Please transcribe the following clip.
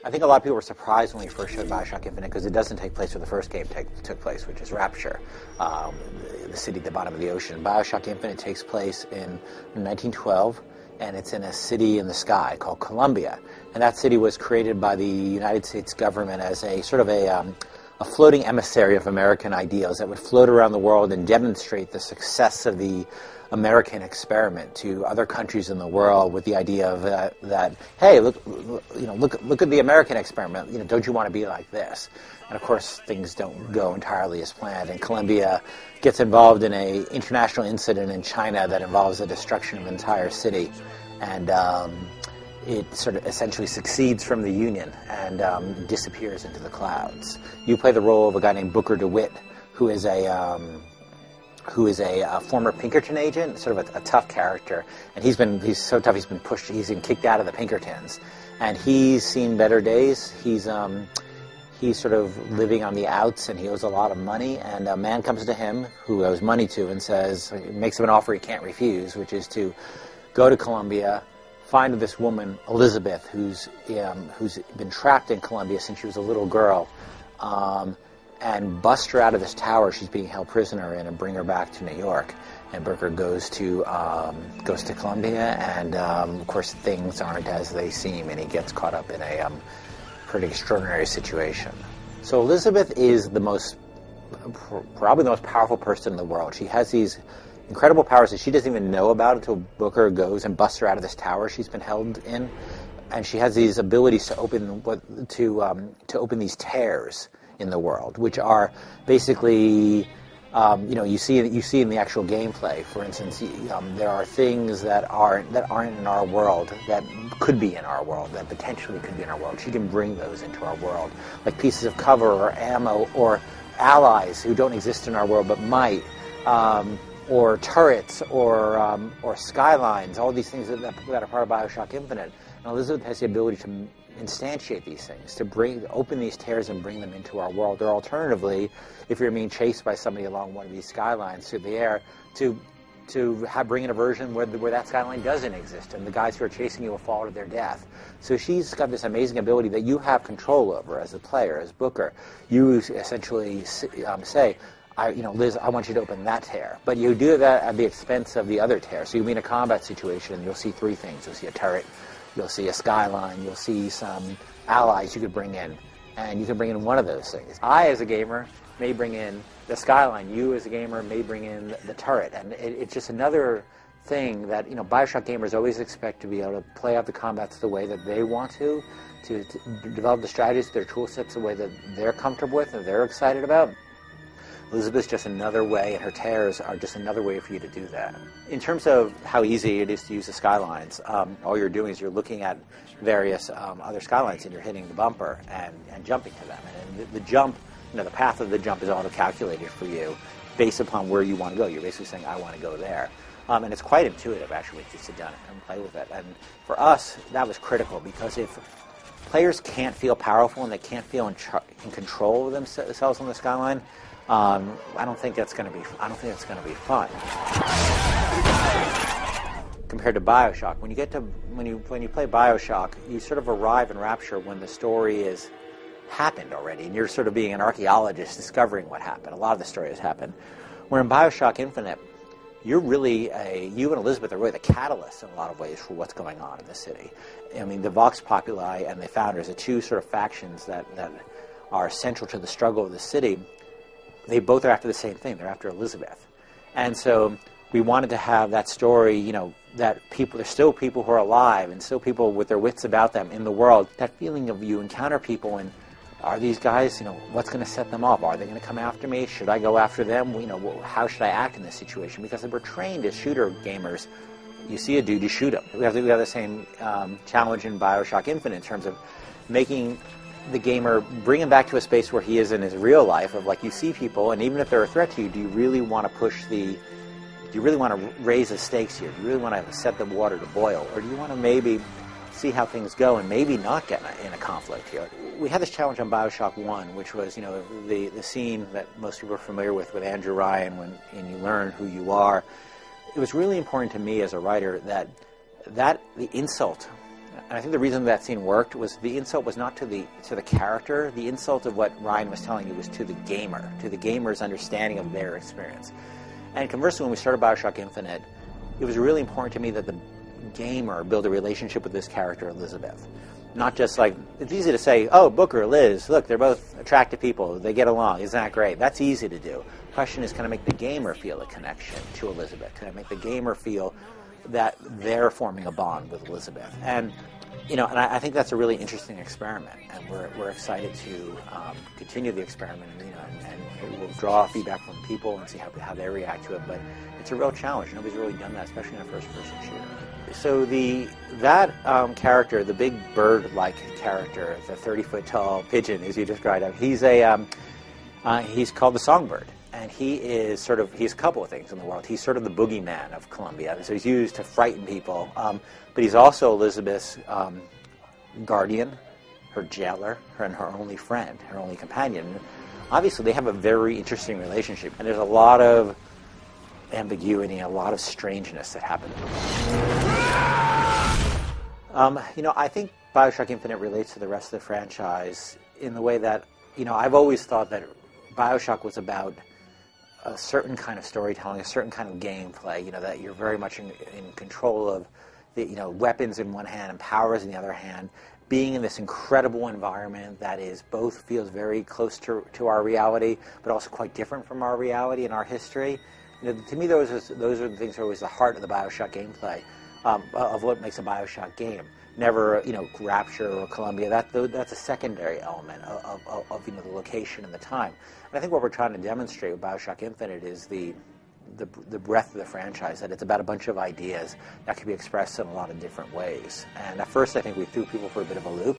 I think a lot of people were surprised when we first showed BioShock Infinite because it doesn't take place where the first game took place, which is Rapture, the city at the bottom of the ocean. BioShock Infinite takes place in 1912, and it's in a city in the sky called Columbia. And that city was created by the United States government as a sort of a floating emissary of American ideals that would float around the world and demonstrate the success of the American experiment to other countries in the world, with the idea of that hey, look at the American experiment. Don't you want to be like this? And of course, things don't go entirely as planned. And Columbia gets involved in an international incident in China that involves the destruction of an entire city, and it sort of essentially succeeds from the Union and disappears into the clouds. You play the role of a guy named Booker DeWitt, who is a former Pinkerton agent, sort of a tough character, and he's so tough he's been kicked out of the Pinkertons, and he's seen better days. He's sort of living on the outs, and he owes a lot of money, and a man comes to him who owes money to and makes him an offer he can't refuse, which is to go to Columbia, find this woman, Elizabeth, who's been trapped in Columbia since she was a little girl, and bust her out of this tower she's being held prisoner in and bring her back to New York. And Booker goes to Columbia, and of course things aren't as they seem, and he gets caught up in a pretty extraordinary situation. So Elizabeth is probably the most powerful person in the world. She has these incredible powers that she doesn't even know about until Booker goes and busts her out of this tower she's been held in, and she has these abilities to open these tears in the world, which are basically, you see in the actual gameplay. For instance, there are things that aren't in our world that could be in our world, that potentially could be in our world. She can bring those into our world, like pieces of cover or ammo or allies who don't exist in our world but might, or turrets or skylines. All these things that are part of BioShock Infinite. And Elizabeth has the ability to instantiate these things, to open these tears and bring them into our world. Or alternatively, if you're being chased by somebody along one of these skylines through the air, to bring in a version where that skyline doesn't exist, and the guys who are chasing you will fall to their death. So she's got this amazing ability that you have control over as a player, as Booker. You essentially say, Liz, I want you to open that tear. But you do that at the expense of the other tear. So you'll be in a combat situation, and you'll see three things. You'll see a turret, you'll see a skyline, you'll see some allies you could bring in, and you can bring in one of those things. I, as a gamer, may bring in the skyline. You, as a gamer, may bring in the turret. And it's just another thing that, BioShock gamers always expect to be able to play out the combats the way that they want to develop the strategies, their tool sets the way that they're comfortable with and they're excited about. Elizabeth's just another way, and her tears are just another way for you to do that. In terms of how easy it is to use the skylines, all you're doing is you're looking at various other skylines, and you're hitting the bumper and jumping to them. And the jump, the path of the jump is auto-calculated for you based upon where you want to go. You're basically saying, I want to go there. And it's quite intuitive, actually, to sit down and play with it. And for us, that was critical, because if players can't feel powerful and they can't feel in control of themselves on the skyline, I don't think that's going to be fun. Compared to BioShock, when you play BioShock, you sort of arrive in Rapture when the story is happened already, and you're sort of being an archaeologist discovering what happened. A lot of the story has happened. Where in BioShock Infinite, you and Elizabeth are really the catalyst in a lot of ways for what's going on in the city. I mean, the Vox Populi and the Founders, the two sort of factions that are central to the struggle of the city, they both are after the same thing. They're after Elizabeth. And so we wanted to have that story, that there's still people who are alive and still people with their wits about them in the world. That feeling of you encounter people and are these guys, what's going to set them off? Are they going to come after me? Should I go after them? How should I act in this situation? Because we're trained as shooter gamers. You see a dude, you shoot him. We have the same challenge in BioShock Infinite in terms of making the gamer, bring him back to a space where he is in his real life, of you see people, and even if they're a threat to you, do you really want to raise the stakes here? Do you really want to set the water to boil? Or do you want to maybe see how things go and maybe not get in a conflict here? We had this challenge on BioShock 1, which was, the scene that most people are familiar with Andrew Ryan and you learn who you are. It was really important to me as a writer that the insult And I think the reason that scene worked was the insult was not to the character. The insult of what Ryan was telling you was to the gamer's understanding of their experience. And conversely, when we started BioShock Infinite, it was really important to me that the gamer build a relationship with this character, Elizabeth. Not just like, it's easy to say, oh, Booker, Liz, look, they're both attractive people, they get along, isn't that great? That's easy to do. The question is, can I make the gamer feel a connection to Elizabeth? Can I make the gamer feel that they're forming a bond with Elizabeth? And and I think that's a really interesting experiment, and we're excited to continue the experiment, and we'll draw feedback from people and see how they react to it. But it's a real challenge. Nobody's really done that, especially in a first-person shooter. So that character, the big bird-like character, the 30-foot-tall pigeon, as you described him, he's called the Songbird. And he's a couple of things in the world. He's sort of the boogeyman of Columbia. So he's used to frighten people. But he's also Elizabeth's guardian, her jailer, and her only friend, her only companion. Obviously, they have a very interesting relationship. And there's a lot of ambiguity, a lot of strangeness that happens. I think BioShock Infinite relates to the rest of the franchise in the way that, I've always thought that BioShock was about a certain kind of storytelling, a certain kind of gameplay, that you're very much in control of the, weapons in one hand and powers in the other hand, being in this incredible environment that feels very close to our reality, but also quite different from our reality and our history. To me, those are the things that are always the heart of the BioShock gameplay, of what makes a BioShock game. Never, Rapture or Columbia. That's a secondary element of the location and the time. And I think what we're trying to demonstrate with BioShock Infinite is the breadth of the franchise, that it's about a bunch of ideas that can be expressed in a lot of different ways. And at first, I think we threw people for a bit of a loop.